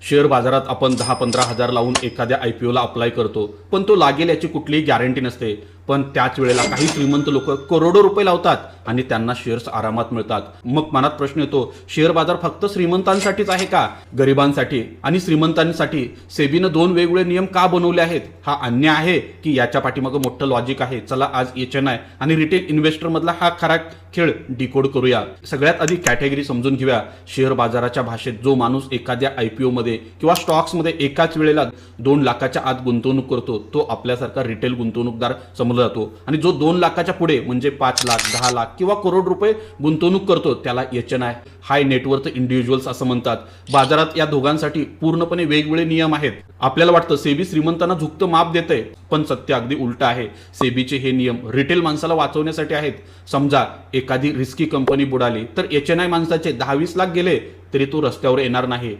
Share बाजारात आपण 10-15 हजार लावून एखाद्या आयपीओला अप्लाय करतो, पण तो लागेल याची कुठलीही गॅरंटी नसते. पण त्याच वेळेला काही श्रीमंत लोक करोडो रुपये लावतात आणि त्यांना शेअर्स आरामात मिळतात. मग मनात प्रश्न येतो, शेअर बाजार फक्त श्रीमंतांसाठीच आहे का? गरिबांसाठी आणि श्रीमंतांसाठी सेबीनं दोन वेगवेगळे नियम का बनवले आहेत? हा अन्याय आहे की याच्या पाठीमागं मोठं लॉजिक आहे? चला आज एचएनआय आणि रिटेल इन्व्हेस्टर मधला हा खरा खेळ डिकोड करूया. सगळ्यात आधी कॅटेगरी समजून घेऊया. शेअर बाजाराच्या भाषेत जो माणूस एखाद्या आयपीओ मध्ये किंवा स्टॉक्स मध्ये एकाच वेळेला 2 लाखाच्या आत गुंतवणूक करतो, तो आपल्यासारखा रिटेल गुंतवणूकदार समजला जातो. आणि जो 2 लाखाच्या पुढे म्हणजे 5 लाख, 10 लाख किंवा करोड रुपये गुंतवणूक करतो, त्याला एचएनआय हाय नेटवर्थ इंडिव्हिज्युअल्स असं म्हणतात. बाजारात या दोघांसाठी पूर्णपणे वेगवेगळे नियम आहेत. आपल्याला वाटतं सेबी श्रीमंतांना झुकतं माप देते, पण सत्य अगदी उलट आहे. सेबीचे हे नियम रिटेल माणसाला वाचवण्यासाठी आहेत. समजा एखादी रिस्की कंपनी बुडाली तर एचएनआय माणसाचे 10-20 लाख गेले तरी तो रस्त्यावर येणार नाही.